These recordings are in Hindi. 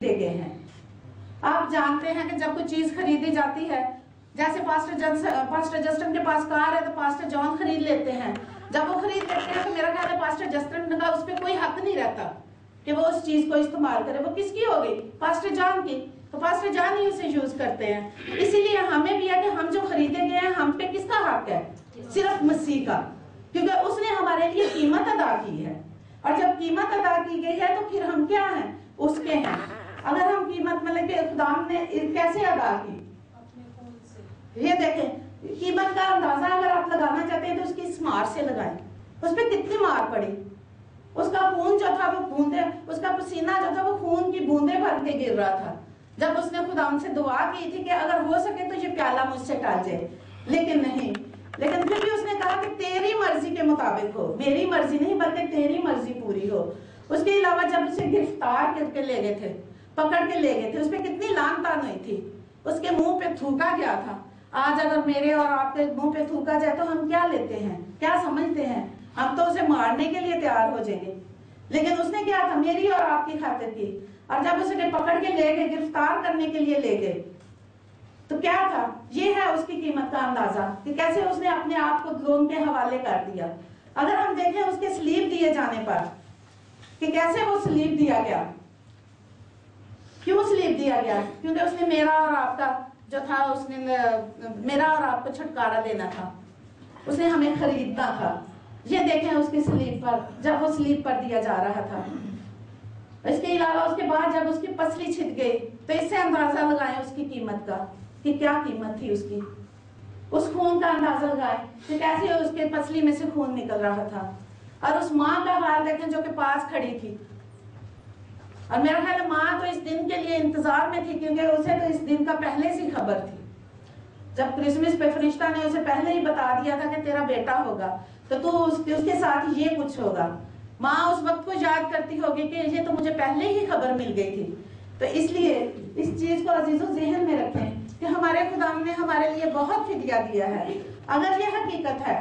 गए हैं। आप जानते हैं कि जब कोई चीज खरीदी जाती है, जैसे पास्टर जस्टिन के पास कार है तो पास्टर जॉन खरीद लेते हैं। जब वो खरीद लेते हैं तो मेरा ख्याल है पास्टर जस्टिन का उस पर कोई हक नहीं रहता कि वो उस चीज को इस्तेमाल करे। वो किसकी हो गई? पास्टर जॉन की। तो पास्टर जॉन ही उसे यूज करते हैं। इसीलिए हमें भी है कि हम जो खरीदे गए हैं हम पे किसका हक है? सिर्फ मसीह का, क्योंकि उसने हमारे लिए कीमत अदा की है। और जब कीमत अदा की गई है तो फिर हम क्या हैं? उसके हैं। अगर हम कीमत मतलब कि खुदाम ने कैसे अदा की, ये देखें, कीमत का अंदाजा अगर आप लगाना चाहते हैं तो उसकी इस मार से लगाएं। उस पर कितनी मार पड़ी, उसका खून जो था वो बूंदे, उसका पसीना जो था वो खून की बूंदे भर के गिर रहा था जब उसने खुदाम से दुआ की थी कि अगर हो सके तो ये प्याला मुझसे टल जाए, लेकिन नहीं। लेकिन फिर भी उसने कहा कि तेरी मर्जी के मुताबिक हो, मेरी मर्जी नहीं बल्कि तेरी मर्जी पूरी हो। उसके अलावा जब उसे गिरफ्तार करके ले गए थे, पकड़ के ले गए थे, उस पर कितनी लान तान हुई थी, उसके मुंह पे थूका गया था। आज अगर मेरे और आपके मुंह पे थूका जाए तो हम क्या लेते हैं, क्या समझते हैं? हम तो उसे मारने के लिए तैयार हो जाएंगे। लेकिन उसने क्या था? मेरी और आपकी खातिर की। और जब उसे पकड़ के ले गए, गिरफ्तार करने के लिए ले गए, तो क्या था? ये है उसकी कीमत का अंदाजा कि कैसे उसने अपने आप को लोगों के हवाले कर दिया। अगर हम देखें उसके सलीब दिए जाने पर कि कैसे वो सलीब दिया गया, क्यों सलीब दिया गया? क्योंकि उसने मेरा और आपका जो था, उसने मेरा और आपको छुटकारा देना था, उसने हमें खरीदना था। ये देखें उसकी सलीब पर, जब वो सलीब पर दिया जा रहा था। इसके अलावा उसके बाद जब उसकी पसली छिद गई तो इससे अंदाजा लगाएं उसकी कीमत का कि क्या कीमत थी उसकी। उस खून का अंदाजा लगाएं कि कैसे उसके पसली में से खून निकल रहा था। और उस माँ का हाल देखें जो कि पास खड़ी थी। और मेरा ख्याल है माँ तो इस दिन के लिए इंतजार में थी, क्योंकि उसे तो इस दिन का पहले से खबर थी। जब क्रिसमस पे फरिश्ता ने उसे पहले ही बता दिया था कि तेरा बेटा होगा, तो तू उसके साथ ये कुछ होगा। माँ उस वक्त को याद करती होगी कि ये तो मुझे पहले ही खबर मिल गई थी। तो इसलिए इस चीज को अजीजों ज़हन में रखें कि हमारे खुदा ने हमारे लिए बहुत फिदिया दिया है। अगर ये हकीकत है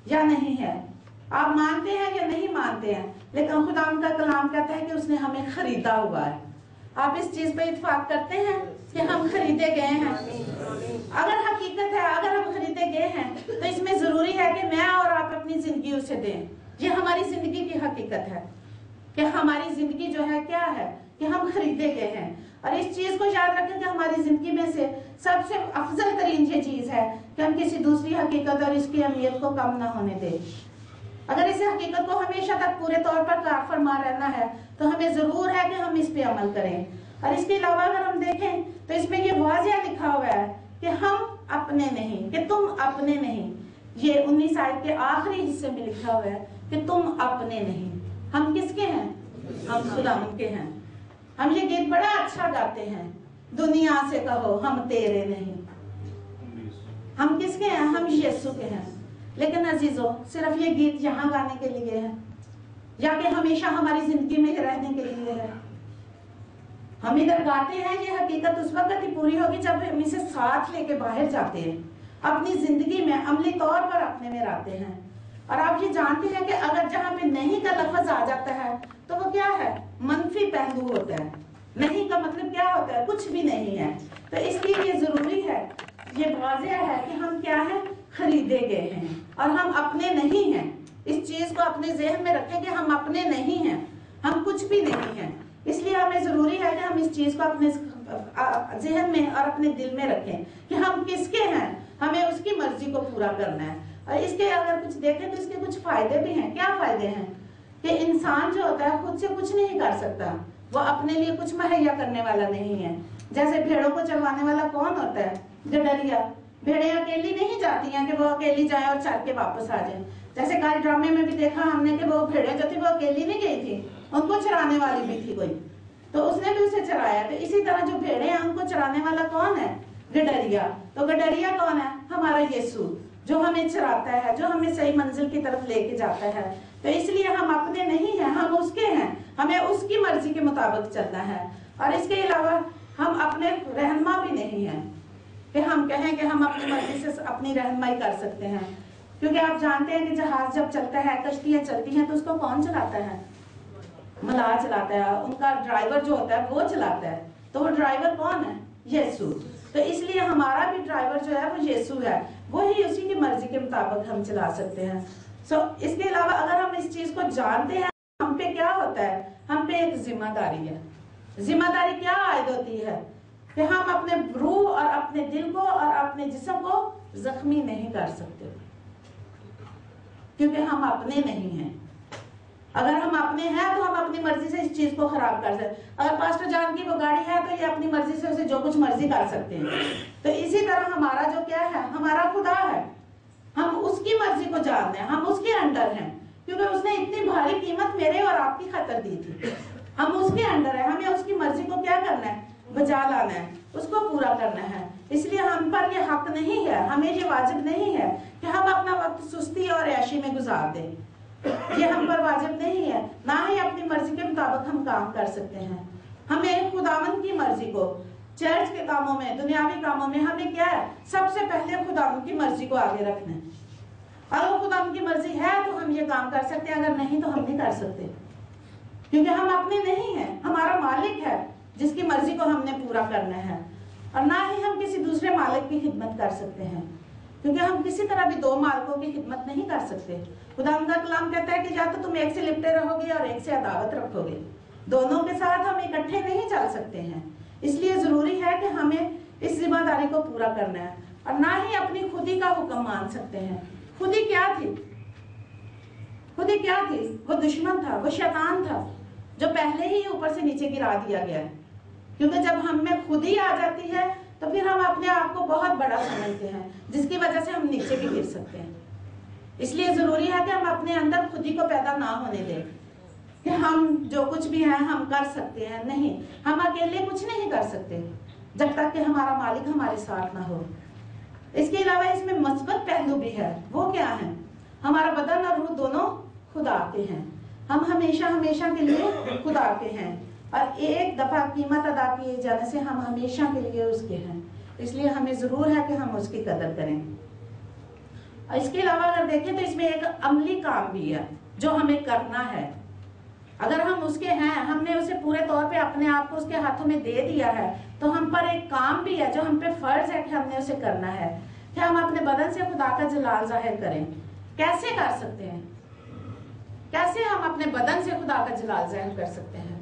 या नहीं है, आप मानते हैं या नहीं मानते हैं, लेकिन खुदा का कलाम कहता है कि उसने हमें खरीदा हुआ है। आप इस चीज पे इत्फाक करते हैं कि हम खरीदे गए हैं? अगर हकीकत है, अगर हम खरीदे गए हैं, तो इसमें जरूरी है कि मैं और आप अपनी जिंदगी उसे दें। ये हमारी जिंदगी की हकीकत है कि हमारी जिंदगी जो है क्या है, कि हम खरीदे गए हैं। और इस चीज को याद रखें कि हमारी जिंदगी में से सबसे अफजल तरीन ये चीज है कि हम किसी दूसरी हकीकत और इसकी अहमियत को कम ना होने दें। अगर इस हकीकत को हमेशा तक पूरे तौर पर कार फरमा रहना है तो हमें जरूर है कि हम इस पे अमल करें। और इसके अलावा अगर हम देखें तो इसमें ये वाज़िया लिखा हुआ है कि हम अपने नहीं, कि तुम अपने नहीं। ये 19 आयत के आखिरी हिस्से में लिखा हुआ है कि तुम अपने नहीं। हम किसके हैं? हम खुदा के हैं। हम ये गीत बड़ा अच्छा गाते हैं, दुनिया से कहो हम तेरे नहीं। हम किसके हैं? हम यीशु के हैं। लेकिन अजीजों, सिर्फ ये गीत यहाँ गाने के लिए है या कि हमेशा हमारी जिंदगी में रहने के लिए है? हम इधर गाते हैं, ये हकीकत उस वक्त ही पूरी होगी जब हम इसे साथ लेके बाहर जाते हैं, अपनी जिंदगी में अमली तौर पर अपने में लाते हैं। और आप ये जानते हैं कि अगर जहाँ पे नहीं का लफ्ज आ जाता है तो वो क्या है? मनफी पहलू होता है। नहीं का मतलब क्या होता है? कुछ भी नहीं है। तो इसलिए ये जरूरी है, ये वाज़िया है कि हम क्या है? खरीदे गए हैं और हम अपने नहीं हैं। इस चीज को अपने ज़हन में रखें कि हम अपने नहीं हैं, हम कुछ भी नहीं हैं। इसलिए हमें जरूरी है कि हम इस चीज को अपने ज़हन में और अपने दिल में रखें कि हम किसके हैं, हमें उसकी मर्जी को पूरा करना है। और इसके अगर कुछ देखें तो इसके कुछ फायदे भी हैं। क्या फायदे हैं? कि इंसान जो होता है खुद से कुछ नहीं कर सकता, वो अपने लिए कुछ मुहैया करने वाला नहीं है। जैसे भेड़ों को चरवाने वाला कौन होता है? गडरिया। भेड़ें अकेली नहीं जाती हैं कि वो अकेली जाए और चर के वापस आ जाए। जैसे कल ड्रामे में भी देखा हमने कि वो भेड़ें जो थी वो अकेली नहीं गई थी, उनको चराने वाली भी थी कोई, तो उसने भी उसे चराया। तो इसी तरह जो भेड़ें हैं उनको चराने वाला कौन है? गडरिया। तो गडरिया कौन है? हमारा यीशु, जो हमें चराता है, जो हमें सही मंजिल की तरफ लेके जाता है। तो इसलिए हम अपने नहीं हैं, हम उसके हैं। हमें उसकी मर्जी के मुताबिक चलना है। और इसके अलावा हम अपने रहनुमा भी नहीं हैं कि हम कहें कि हम अपनी मर्जी से अपनी रहनुमाई कर सकते हैं। क्योंकि आप जानते हैं कि जहाज जब चलता है, कश्तियां चलती हैं, तो उसको कौन चलाता है? मलाह चलाता है, उनका ड्राइवर जो होता है वो चलाता है। तो वो ड्राइवर कौन है? यीशु। तो इसलिए हमारा भी ड्राइवर जो है वो यीशु है, वही उसी की मर्जी के मुताबिक हम चला सकते हैं। इसके अलावा अगर हम इस चीज को जानते हैं, हम पे क्या होता है, हम पे एक जिम्मेदारी है। जिम्मेदारी क्या आयद होती है कि हम अपने रूह और अपने दिल को और अपने जिस्म को जख्मी नहीं कर सकते, क्योंकि हम अपने नहीं हैं। अगर हम अपने हैं तो हम अपनी मर्जी से इस चीज को खराब कर सकते। अगर पास्टर जान की वो गाड़ी है तो ये अपनी मर्जी से उसे जो कुछ मर्जी कर सकते हैं। तो इसी तरह हमारा जो क्या है, हमारा खुदा है, हम उसकी मर्जी को जानते हैं, हम उसके अंडर हैं, क्योंकि उसने इतनी भारी कीमत मेरे और आपकी खातिर दी थी। हम उसके अंडर है, हमें उसकी मर्जी को क्या करना है, बजा लाना है, उसको पूरा करना है। इसलिए हम पर ये हक नहीं है, हमें ये वाजिब नहीं है कि हम अपना वक्त सुस्ती और ऐशी में गुजार दें। ये हम पर वाजिब नहीं है, ना ही अपनी मर्जी के मुताबिक हम काम कर सकते हैं। हमें खुदावंद की मर्जी को चर्च के कामों में, दुनियावी कामों में हमें क्या है, सबसे पहले खुदावंद की मर्जी को आगे रखना है। अगर खुदावंद की मर्जी है तो हम ये काम कर सकते हैं, अगर नहीं तो हम नहीं कर सकते, क्योंकि हम अपने नहीं हैं, हमारा मालिक है जिसकी मर्जी को हमने पूरा करना है। और ना ही हम किसी दूसरे मालिक की खिदमत कर सकते हैं, क्योंकि हम किसी तरह भी दो मालिकों की खिदमत नहीं कर सकते। खुदावंद का कलाम कहता है कि या तो तुम एक से लिपटे रहोगे और एक से अदावत रखोगे, दोनों के साथ हम इकट्ठे नहीं चल सकते हैं। इसलिए जरूरी है कि हमें इस जिम्मेदारी को पूरा करना है, और ना ही अपनी खुदी का हुक्म मान सकते हैं। खुदी क्या थी? खुदी क्या थी? वो दुश्मन था, वो शैतान था, जो पहले ही ऊपर से नीचे गिरा दिया गया है। क्योंकि जब हम में खुदी आ जाती है तो फिर हम अपने आप को बहुत बड़ा समझते हैं, जिसकी वजह से हम नीचे भी गिर सकते हैं। इसलिए जरूरी है कि हम अपने अंदर खुदी को पैदा ना होने दें कि हम जो कुछ भी हैं हम कर सकते हैं। नहीं, हम अकेले कुछ नहीं कर सकते जब तक कि हमारा मालिक हमारे साथ ना हो। इसके अलावा इसमें मस्बत पहलू भी है। वो क्या है? हमारा बदन और रूह दोनों खुदा के हैं, हम हमेशा हमेशा के लिए खुदा के हैं, और एक दफा कीमत अदा किए जाने से हम हमेशा के लिए उसके हैं। इसलिए हमें जरूर है कि हम उसकी कदर करें। इसके अलावा अगर देखें तो इसमें एक अमली काम भी है जो हमें करना है। अगर हम उसके हैं, हमने उसे पूरे तौर पे अपने आप को उसके हाथों में दे दिया है, तो हम पर एक काम भी है जो हम पे फर्ज है कि हमने उसे करना है, कि हम अपने बदन से खुदा का जलाल जाहिर करें। कैसे कर सकते हैं? कैसे हम अपने बदन से खुदा का जलाल जाहिर कर सकते हैं?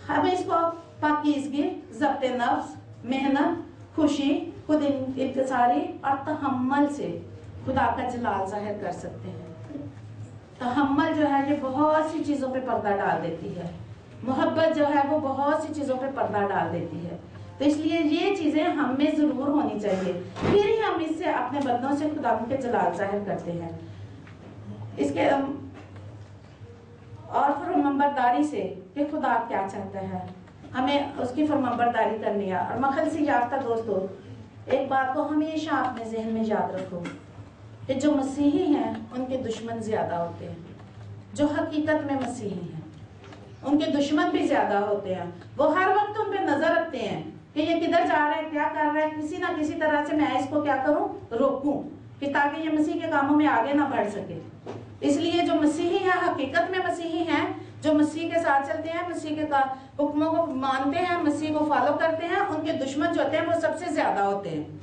हमें इसको पाकीज़गी, ज़ब्त नफ्स, मेहनत, खुशी, खुद इंतसारी और तहम्मुल से खुदा का जलाल जाहिर कर सकते हैं। तहम्मुल जो है ये बहुत सी चीज़ों पे पर्दा डाल देती है, मोहब्बत जो है वो बहुत सी चीज़ों पे पर्दा डाल देती है। तो इसलिए ये चीज़ें हम में ज़रूर होनी चाहिए, फिर ही हम इससे अपने बदनों से खुदा के जलाल जाहिर करते हैं। इसके और फरमाबरदारी से कि खुदा क्या चाहता है, हमें उसकी फरमाबरदारी करनी है। और मखलसी याफ्ता दोस्तों, एक बात को हमेशा अपने जहन में याद रखो कि जो मसीही हैं उनके दुश्मन ज्यादा होते हैं, जो हकीकत में मसीही हैं उनके दुश्मन भी ज्यादा होते हैं। वो हर वक्त उन पे नजर रखते हैं कि ये किधर जा रहा है, क्या कर रहा है, किसी ना किसी तरह से मैं इसको क्या करूं, रोकूं, कि ताकि ये मसीह के कामों में आगे ना बढ़ सके। इसलिए जो मसीही है, हकीकत में मसीही हैं, जो मसीह के साथ चलते हैं, मसीह के हुक्मों को मानते हैं, मसीह को फॉलो करते हैं, उनके दुश्मन जो होते हैं वो सबसे ज्यादा होते हैं।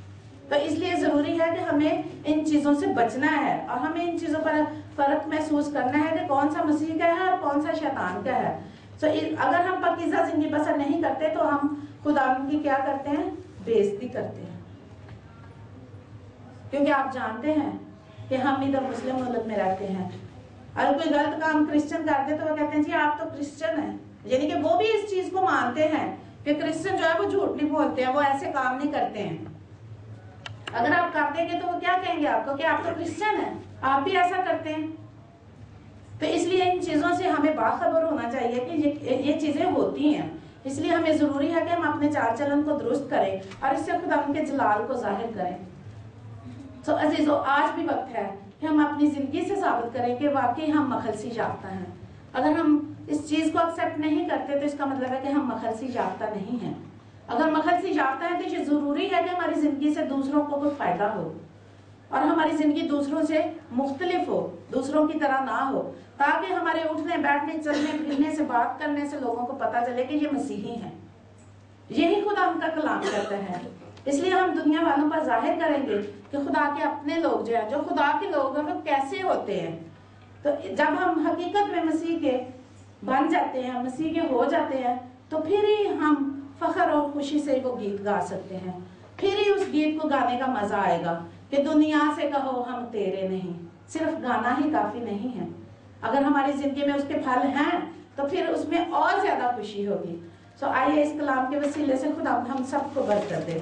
तो इसलिए जरूरी है कि हमें इन चीजों से बचना है, और हमें इन चीजों पर फर्क महसूस करना है कि कौन सा मसीह का है और कौन सा शैतान का है। तो अगर हम पाकीज़ा जिंदगी बसर नहीं करते तो हम खुदा की क्या करते हैं, बेइज्जती करते हैं। क्योंकि आप जानते हैं कि हम इधर मुस्लिम मुल्क में रहते हैं, अगर कोई गलत काम क्रिश्चियन करते तो वो कहते हैं जी आप तो क्रिश्चियन हैं, यानी कि वो भी इस चीज को मानते हैं कि क्रिश्चियन जो है वो झूठ नहीं बोलते हैं, वो ऐसे काम नहीं करते हैं। अगर आप कर देंगे तो वो क्या कहेंगे आपको कि आप तो क्रिश्चियन हैं, आप भी ऐसा करते हैं। तो इसलिए इन चीजों से हमें बाखबर होना चाहिए कि ये चीजें होती हैं। इसलिए हमें जरूरी है कि हम अपने चाल चलन को दुरुस्त करें और इससे खुदा के जलाल को जाहिर करें। तो अजीजों, आज भी वक्त है कि हम अपनी जिंदगी से साबित करें कि वाकई हम मखलसी याफ्ता हैं। अगर हम इस चीज को एक्सेप्ट नहीं करते तो इसका मतलब है कि हम मखलसी याफ्ता नहीं हैं। अगर मखलसी याफ्ता है तो ये जरूरी है कि हमारी जिंदगी से दूसरों को कोई फायदा हो और हमारी जिंदगी दूसरों से मुख्तलिफ हो, दूसरों की तरह ना हो, ताकि हमारे उठने बैठने चलने फिरने से बात करने से लोगों को पता चले कि ये मसीही हैं। यही खुदा उनका कलाम कहता है। इसलिए हम दुनिया वालों पर जाहिर करेंगे कि खुदा के अपने लोग जो है, जो खुदा के लोग हैं, वो कैसे होते हैं। तो जब हम हकीकत में मसीह के बन जाते हैं, मसीह के हो जाते हैं, तो फिर ही हम फख्र और खुशी से वो गीत गा सकते हैं। फिर ही उस गीत को गाने का मजा आएगा कि दुनिया से कहो हम तेरे नहीं। सिर्फ गाना ही काफी नहीं है, अगर हमारी जिंदगी में उसके फल हैं तो फिर उसमें और ज्यादा खुशी होगी। सो आइए इस कलाम के वसीले से खुदा हम सबको बरकत दे।